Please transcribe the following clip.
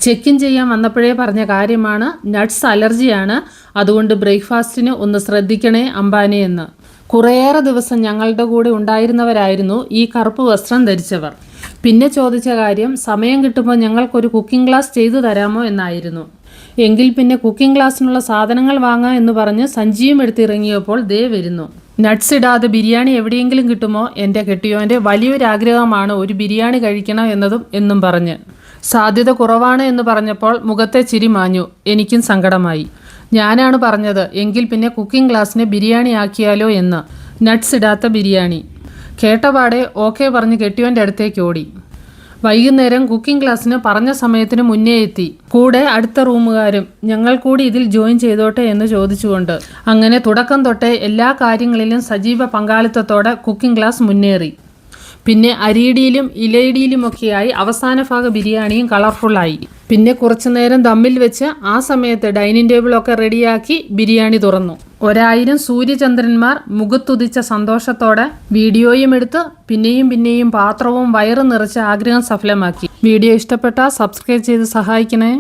Check in ചെയ്യാൻ വന്നപ്പോഴേ പറഞ്ഞ കാര്യമാണ്, നട്ട്സ് അലർജിയാണ്, അതുകൊണ്ട് ബ്രേക്ക്ഫാസ്റ്റിന് ഒന്ന് ശ്രദ്ധിക്കണേ അംബാനി എന്ന്. കുറേയേറെ ദിവസം ഞങ്ങളുടെ കൂടെ ഉണ്ടായിരുന്നവരായിരുന്നു ഈ കറുപ്പ് വസ്ത്രം ധരിച്ചവർ. പിന്നെ ചോദിച്ച കാര്യം സമയം കിട്ടുമ്പോൾ ഞങ്ങൾക്കൊരു കുക്കിംഗ് ക്ലാസ് ചെയ്തു തരാമോ എന്നായിരുന്നു. എങ്കിൽ പിന്നെ കുക്കിംഗ് ക്ലാസ്സിനുള്ള സാധനങ്ങൾ വാങ്ങാം എന്ന് പറഞ്ഞ് സഞ്ചിയും എടുത്തിറങ്ങിയപ്പോൾ ദേ വരുന്നു. നട്ട്സ് ഇടാതെ ബിരിയാണി എവിടെയെങ്കിലും കിട്ടുമോ? എൻ്റെ കെട്ടിയോൻ്റെ വലിയൊരാഗ്രഹമാണ് ഒരു ബിരിയാണി കഴിക്കണം എന്നും പറഞ്ഞ്. സാധ്യത കുറവാണ് എന്ന് പറഞ്ഞപ്പോൾ മുഖത്തെ ചിരി മാഞ്ഞു. എനിക്കും സങ്കടമായി. ഞാനാണ് പറഞ്ഞത് എങ്കിൽ പിന്നെ കുക്കിംഗ് ക്ലാസ്സിനെ ബിരിയാണി ആക്കിയാലോ എന്ന്. നട്ട്സ് ഇടാത്ത ബിരിയാണി കേട്ടപാടെ ഓക്കെ പറഞ്ഞ് കെട്ടിയോൻ്റെ അടുത്തേക്ക് ഓടി. വൈകുന്നേരം കുക്കിംഗ് ക്ലാസ്സിന് പറഞ്ഞ സമയത്തിന് മുന്നേ എത്തി. കൂടെ അടുത്ത റൂമുകാരും ഞങ്ങൾ കൂടി ഇതിൽ ജോയിൻ ചെയ്തോട്ടെ എന്ന് ചോദിച്ചുകൊണ്ട്. അങ്ങനെ തുടക്കം തൊട്ടേ എല്ലാ കാര്യങ്ങളിലും സജീവ പങ്കാളിത്തത്തോടെ കുക്കിംഗ് ക്ലാസ് മുന്നേറി. പിന്നെ അരിയിടിയിലും ഇലയിടിയിലുമൊക്കെയായി അവസാന ഭാഗ ബിരിയാണിയും കളർഫുള്ളായി. പിന്നെ കുറച്ചു നേരം ദമ്മിൽ വെച്ച് ആ സമയത്ത് ഡൈനിങ് ടേബിളൊക്കെ റെഡിയാക്കി ബിരിയാണി തുറന്നു. 1000 സൂര്യചന്ദ്രന്മാർ മുഖത്തുദിച്ച സന്തോഷത്തോടെ വീഡിയോയും എടുത്ത് പിന്നെയും പാത്രവും വയറ് നിറച്ച് ആഗ്രഹം സഫലമാക്കി. വീഡിയോ ഇഷ്ടപ്പെട്ടാൽ സബ്സ്ക്രൈബ് ചെയ്ത് സഹായിക്കണേ.